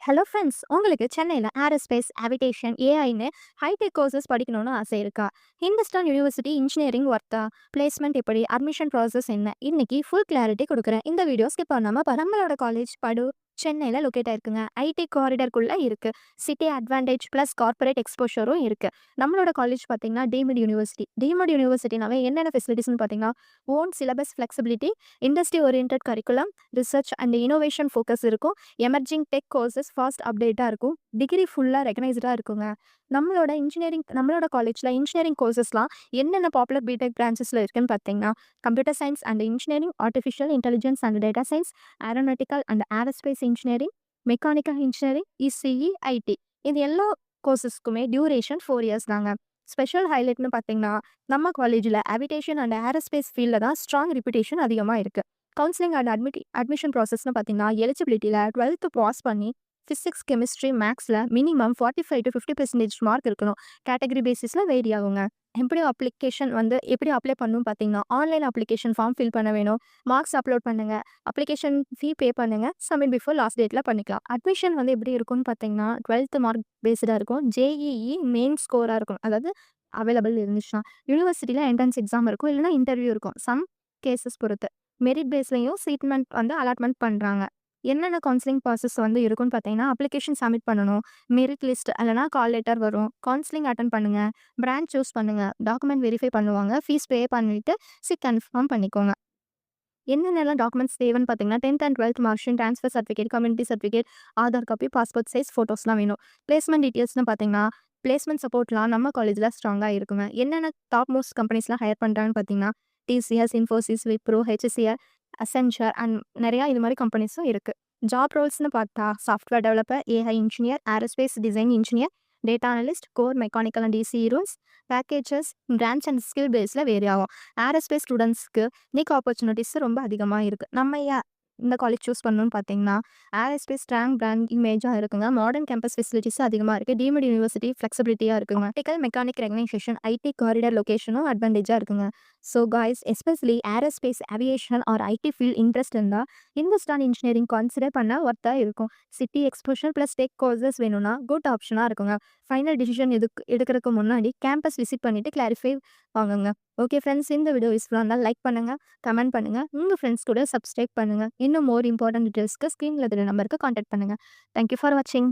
Hello friends, உங்களுக்கு சென்னையில் aerospace, aviation, ஏஐன்னு ஹைடெக் கோர்சஸ் படிக்கணும்னு ஆசை இருக்கா? ஹிந்துஸ்தான் யூனிவர்சிட்டி இன்ஜினியரிங் ஒர்த்தா? பிளேஸ்மெண்ட் எப்படி? அட்மிஷன் ப்ராசஸ் என்ன? இன்னைக்கு ஃபுல் கிளாரிட்டி கொடுக்குறேன். இந்த வீடியோ ஸ்கிப் பண்ணாமல் நம்மளோட காலேஜ் சென்னையில் லொக்கேட் ஆயிருக்குங்க. ஐடி காரிடருக்குள்ளே இருக்குது. சிட்டி அட்வான்டேஜ் ப்ளஸ் கார்ப்பரேட் எக்ஸ்போஷரும் இருக்குது. நம்மளோட காலேஜ் பார்த்தீங்கன்னா டீம்டு யூனிவர்சிட்டினாவே என்னென்ன ஃபெசிலிட்டிஸ்னு பார்த்தீங்கன்னா, own syllabus flexibility, industry orient curriculum, research and innovation focus இருக்கும். எமர்ஜிங் டெக் கோர்சஸ் ஃபாஸ்ட் அப்டேட்டாக இருக்கும். டிகிரி ஃபுல்லாக ரெகனைஸ்டாக இருக்குங்க. நம்மளோட காலேஜில் இன்ஜினியரிங் கோர்சஸ்லாம் என்னென்ன பாப்புலர் பிடெக் பிரான்ச்சஸில் இருக்குன்னு பார்த்தீங்கன்னா, computer science and engineering, artificial intelligence and data science, aeronautical and aerospace engineering, mechanical engineering, ECE, IT. இது எல்லா கோர்சஸ்க்குமே டியூரேஷன் 4 இயர்ஸ் தாங்க. ஸ்பெஷல் ஹைலைட்னு பார்த்தீங்கன்னா, நம்ம காலேஜில் ஏவிடேஷன் அண்ட் ஏரோஸ்பேஸ் ஃபீல்டில் தான் ஸ்ட்ராங் ரெப்யூட்டேஷன் அதிகமாக இருக்குது. கவுன்சிலிங் அண்ட் அட்மிஷன் ப்ராசஸ்னு பார்த்தீங்கன்னா, எலிஜிபிலிட்டியில் 12th பாஸ் பண்ணி ஃபிசிக்ஸ், கெமிஸ்ட்ரி, மேக்ஸில் மினிமம் 45 to 50% மார்க் இருக்கணும். கேட்டகரி பேசிஸில் வேரி ஆகுங்க. எப்படி அப்ளை பண்ணணும் பார்த்தீங்கன்னா, ஆன்லைன் அப்ளிகேஷன் ஃபார்ம் ஃபில் பண்ண வேணும். மார்க்ஸ் அப்லோட் பண்ணுங்க. அப்ளிகேஷன் ஃபீ பே பண்ணுங்க. சப்மிட் பிஃபோர் லாஸ்ட் டேட்டில் பண்ணிக்கலாம். அட்மிஷன் எப்படி இருக்கும்னு பார்த்தீங்கன்னா, 12th மார்க் பேஸ்டாக இருக்கும். ஜேஇஇ மெயின் ஸ்கோராக இருக்கும். அதாவது அவைலபிள் இருந்துச்சுன்னா யூனிவர்சிட்டியில் என்ட்ரன்ஸ் எக்ஸாம் இருக்கும், இல்லைனா இன்டர்வியூ இருக்கும். சம் கேசஸ் பொறுத்து மெரிட் பேஸ்லையும் சீட்மெண்ட் அலாட்மெண்ட் பண்ணுறாங்க. என்னென்ன கவுன்சிலிங் ப்ராசஸ் இருக்குன்னு பார்த்தீங்கன்னா, அப்ளிகேஷன் சப்மிட் பண்ணணும். மெரிட் லிஸ்ட் இல்லைனா கால் லெட்டர் வரும். கவுன்சிலிங் அட்டன் பண்ணுங்கள். பிரான்ச் சூஸ் பண்ணுங்கள். டாக்குமெண்ட் வெரிஃபை பண்ணுவாங்க. ஃபீஸ் பே பண்ணிவிட்டு சீட் கன்ஃபார்ம் பண்ணிக்கோங்க. என்னென்னலாம் டாக்குமெண்ட்ஸ் தேவைன்னு பார்த்தீங்கன்னா, 10th and 12th mark sheet, transfer certificate, community certificate, Aadhaar copy, passport size ஃபோட்டோஸ்லாம் வேணும். பிளேஸ்மெண்ட் டீட்டெயில்ஸ்னு பார்த்தீங்கன்னா, பிளேஸ்மெண்ட் சப்போர்ட்லாம் நம்ம காலேஜில் ஸ்ட்ராங்காக இருக்குங்க. என்னென்ன டாப் மோஸ்ட் கம்பெனிஸ்லாம் ஹையர் பண்ணுறாங்கன்னு பார்த்தீங்கன்னா, TCS, Infosys, Wipro, HCL, Accenture and நிறையா இது மாதிரி கம்பெனிஸும் இருக்குது. ஜாப் ரோல்ஸ்னு பார்த்தா, software developer, AI engineer, aerospace design engineer, data analyst, core mechanical and these roles, packages, branch and skill பேஸில் வேரி ஆகும். ஏரோஸ்பேஸ் ஸ்டூடெண்ட்ஸ்க்கு இன்னைக்கு ஆப்பர்ச்சுனிட்டிஸ் ரொம்ப அதிகமாக இருக்குது. நம்ம ஏன் இந்த காலேஜ் சூஸ் பண்ணணும்னு பார்த்தீங்கன்னா, ஏரோஸ்பேஸ் ஸ்ட்ராங் பிராண்ட் இமேஜாக இருக்குங்க. மாடர்ன் கேம்பஸ் ஃபெசிலிட்டிஸும் அதிகமாக இருக்குது. டீம்டு யூனிவர்சிட்டி ஃப்ளெக்சிபிலிட்டியாக இருக்குங்க. மெக்கானிக் ரெகனைசேஷன், ஐடி காரிடர் லொகேஷனும் அட்வான்டேஜாக இருக்குங்க. So guys, especially aerospace, aviation or IT field interest இருந்தால் இந்துஸ்தான் இன்ஜினியரிங் கன்சிடர் பண்ண ஒர்த்தாக இருக்கும். City exposure plus tech courses வேணும்னா குட் ஆப்ஷனாக இருக்குங்க. ஃபைனல் டிசிஷன் எடுக்கிறதுக்கு முன்னாடி கேம்பஸ் விசிட் பண்ணிவிட்டு கிளாரிஃபை வாங்குங்க. ஓகே ஃப்ரெண்ட்ஸ், இந்த வீடியோ யூஸ்ஃபுல்லாக இருந்தால் லைக் பண்ணுங்கள், கமெண்ட் பண்ணுங்கள், உங்கள் ஃப்ரெண்ட்ஸ் கூட சப்ஸ்கிரைப் பண்ணுங்கள். இன்னும் மோர் இம்பார்ட்டன்ட் டீட்டெயில்ஸ்க்கு ஸ்க்ரீனில் இருக்கிற நம்பருக்கு கான்டாக்ட் பண்ணுங்கள். தேங்க்யூ ஃபார் வாட்சிங்.